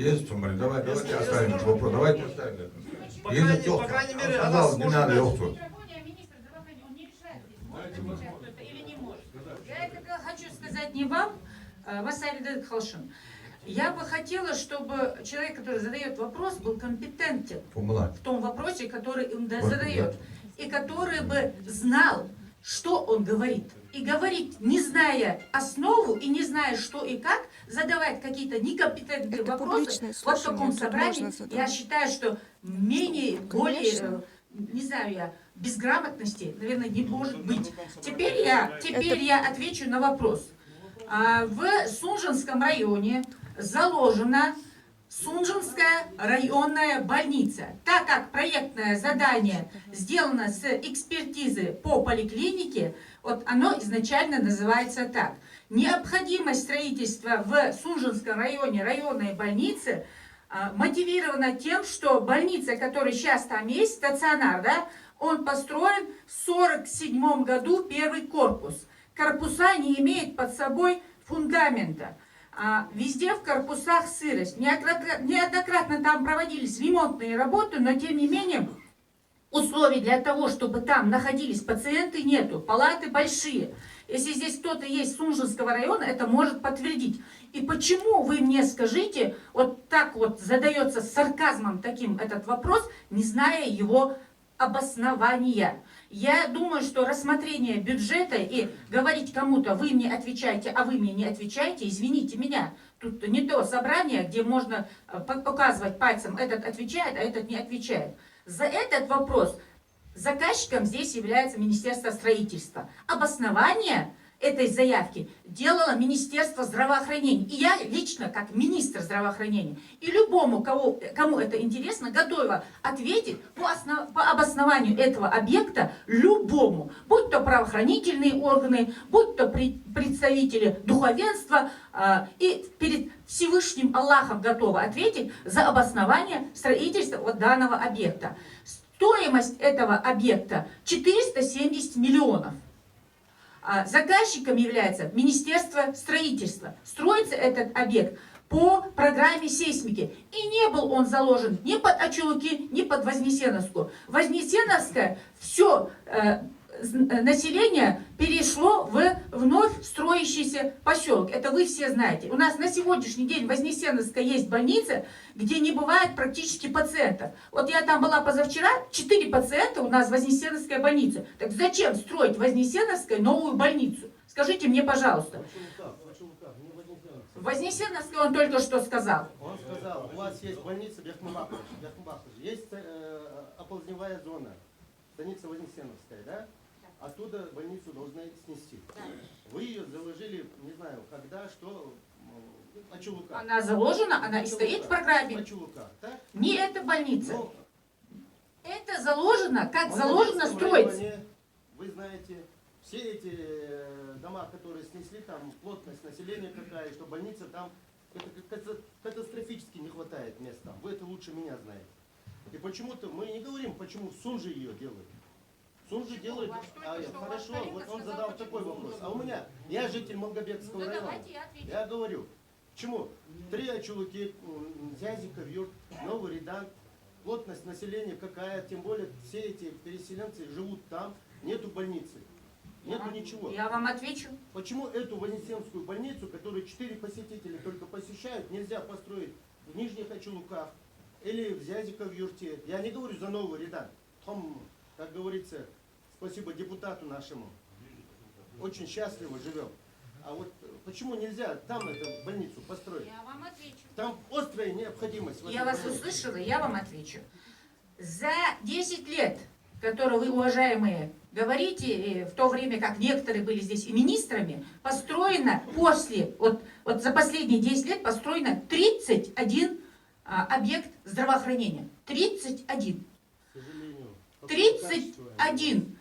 Есть, Сумари, давайте оставим этот вопрос. Давайте оставим это. По крайней мере, она сказал, не сможет... надо йохту. Министр здравоохранения, он не решает, может отвечать кто-то или не может. Я это хочу сказать не вам, Васарий Халшин. Я бы хотела, чтобы человек, который задает вопрос, был компетентен в том вопросе, который он задает, и который бы знал, что он говорит. И говорить, не зная основу и не зная, что и как, задавать какие-то некомпетентные вопросы, вот в таком собрании, я считаю, что более, не знаю я, безграмотности, наверное, не может быть. Теперь я отвечу на вопрос. В Сунжинском районе заложена Сунжинская районная больница. Так как проектное задание сделано с экспертизы по поликлинике, вот оно изначально называется так. Необходимость строительства в Сунжинском районе районной больницы мотивирована тем, что больница, которая сейчас там есть, стационар, да, он построен в 1947 году, первый корпус. Корпуса не имеют под собой фундамента. Везде в корпусах сырость. Неоднократно там проводились ремонтные работы, но тем не менее условий для того, чтобы там находились пациенты, нету. Палаты большие. Если здесь кто-то есть с Сунжинского района, это может подтвердить. И почему, вы мне скажите, вот так вот задается с сарказмом таким этот вопрос, не зная его обоснования? Я думаю, что рассмотрение бюджета и говорить кому-то, вы мне отвечаете, а вы мне не отвечаете, извините меня, тут не то собрание, где можно показывать пальцем, этот отвечает, а этот не отвечает. За этот вопрос заказчиком здесь является Министерство строительства. Обоснование этой заявки делало Министерство здравоохранения. И я лично, как министр здравоохранения, и любому, кому это интересно, готова ответить по обоснованию этого объекта любому. Будь то правоохранительные органы, будь то представители духовенства. И перед Всевышним Аллахом готова ответить за обоснование строительства вот данного объекта. Стоимость этого объекта 470 миллионов. Заказчиком является Министерство строительства. Строится этот объект по программе сейсмики. И не был он заложен ни под Ачулуки, ни под Вознесеновскую. Вознесеновская все население перешло в вновь строящийся поселок. Это вы все знаете. У нас на сегодняшний день в Вознесеновской есть больница, где не бывает практически пациентов. Вот я там была позавчера, 4 пациента у нас в Вознесеновской больнице. Так зачем строить в Вознесеновской новую больницу? Скажите мне, пожалуйста. В Вознесеновской он только что сказал. Он сказал, у вас есть больница Бехмубахов, есть оползневая зона, станица Вознесеновская, да? Оттуда больницу должны снести. Вы ее заложили, не знаю, когда, что, Ачулука. Она заложена, она и стоит в программе. Ачулука, да? Не эта больница. Но это заложено, как заложено строить. Вы знаете, все эти дома, которые снесли, там плотность населения какая, что больница там катастрофически не хватает мест там. Вы это лучше меня знаете. И почему-то мы не говорим, почему в Сунжи ее делают. Сунжи делают, хорошо, вот он задал такой вопрос. А у меня, я житель Молгобекского района. Я говорю, почему? 3 Ачулуки, Зязиков, Юрт, Новый Редан, плотность населения какая, тем более все эти переселенцы живут там, нету больницы, нету ничего. Я вам отвечу. Почему эту Вознесенскую больницу, которую 4 посетителя только посещают, нельзя построить в Нижних Ачулуках или в Зязиков, Юрте? Я не говорю за Новый Редан. Там, как говорится, спасибо депутату нашему. Очень счастливо живем. А вот почему нельзя там эту больницу построить? Я вам отвечу. Там острая необходимость. Я вас услышала, я вам отвечу. За 10 лет, которые вы, уважаемые, говорите, в то время как некоторые были здесь и министрами, построено после, вот за последние 10 лет построено 31 объект здравоохранения. 31. 31.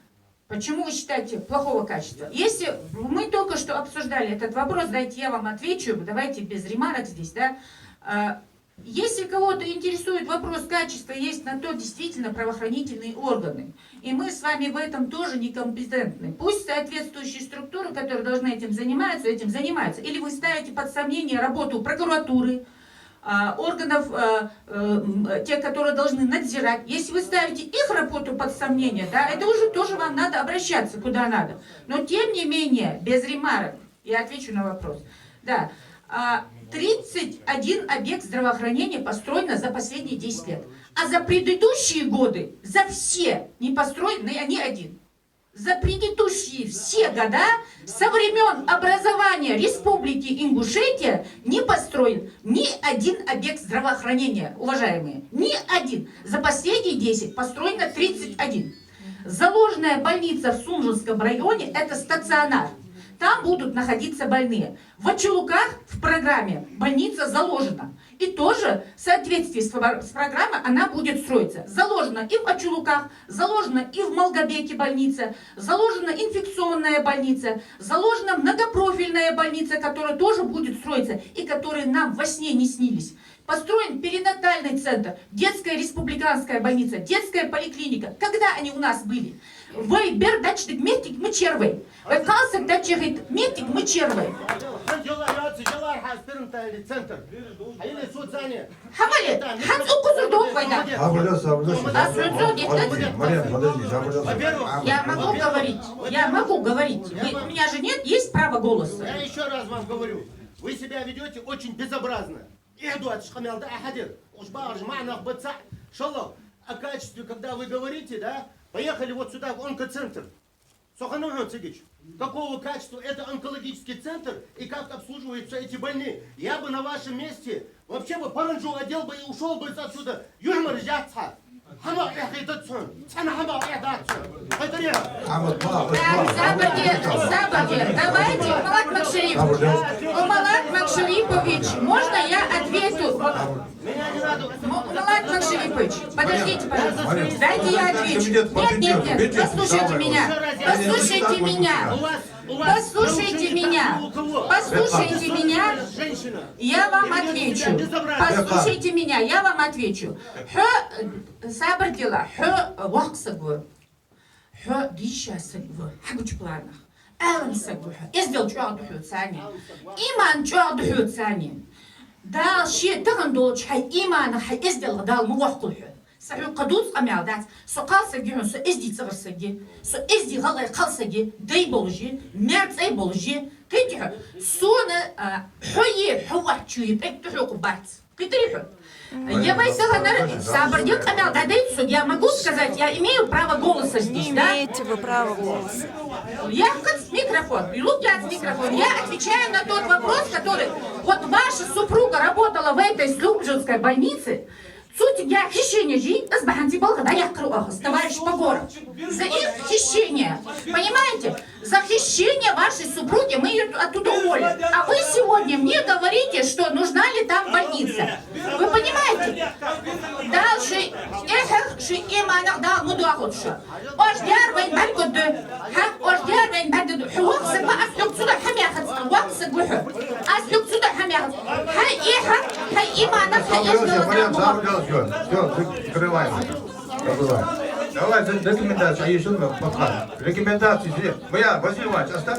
Почему вы считаете плохого качества? Если мы только что обсуждали этот вопрос, дайте я вам отвечу, давайте без ремарок здесь, да. Если кого-то интересует вопрос качества, есть на то действительно правоохранительные органы. И мы с вами в этом тоже некомпетентны. Пусть соответствующие структуры, которые должны этим занимаются. Или вы ставите под сомнение работу прокуратуры, органов, те, которые должны надзирать, если вы ставите их работу под сомнение, да, это уже тоже вам надо обращаться куда надо. Но тем не менее, без ремарок, я отвечу на вопрос. Да, 31 объект здравоохранения построено за последние 10 лет. А за предыдущие годы, за все не построены ни один. За предыдущие все года со времен образования Республики Ингушетия не построен ни один объект здравоохранения, уважаемые. Ни один. За последние 10 построено 31. Заложенная больница в Сунжинском районе – это стационар. Там будут находиться больные. В Ачулуках в программе больница заложена. И тоже в соответствии с программой она будет строиться. Заложена и в Ачулуках, заложена и в Малгобеке больница, заложена инфекционная больница, заложена многопрофильная больница, которая тоже будет строиться и которые нам во сне не снились. Построен перинатальный центр, детская республиканская больница, детская поликлиника. Когда они у нас были? Вы бердачник метик мы червей. Вы калсик дачигит метик мы червей. Хамали, ханс укузурдок война. Марьяна, подожди, Я могу говорить. У меня же нет, есть право голоса. Я еще раз вам говорю, вы себя ведете очень безобразно. О качестве, когда вы говорите, да, поехали вот сюда, в онкоцентр. Суханов Цигич, какого качества это онкологический центр и как обслуживаются эти больные? Я бы на вашем месте вообще бы паранжу одел бы и ушел бы отсюда. Юрмар Жатха. Забаде, давайте, Малат Макшарипович, можно я ответу? Малат Макшарипович, подождите, пожалуйста, дайте я отвечу. Нет, послушайте меня, послушайте меня, я вам отвечу. Послушайте меня, я вам отвечу. Сабр дела, вак сагву, диша сагву, хагуч планах, элен сагву, издел чуадуху цани, иман чуадуху цани. Дал ши тагандол чхай имана хай издел дал муахкулху. Саху кадуц амялдат, со калсаги, со изди царсаги, со изди галай калсаги, дай болжи, мерцай болжи, китиху, сона хуи хуачуи, пектуху бац, китриху. Я я могу сказать, я имею право голоса здесь, Не да? имеете вы права голоса. Я микрофон, микрофон. Я отвечаю на тот вопрос, который... Вот ваша супруга работала в этой Слюбжинской больнице. Суть я хищение жить, товарищ Погоров. За их хищение, понимаете? За хищение вашей супруги мы ее оттуда уволили. А вы сегодня мне говорите, что нужна ли там больница. Вы понимаете? Дальше, Все, закрываем. Давай, рекомендации. А еще подход. Рекомендации. Моя, Василий Иванович, оставьте.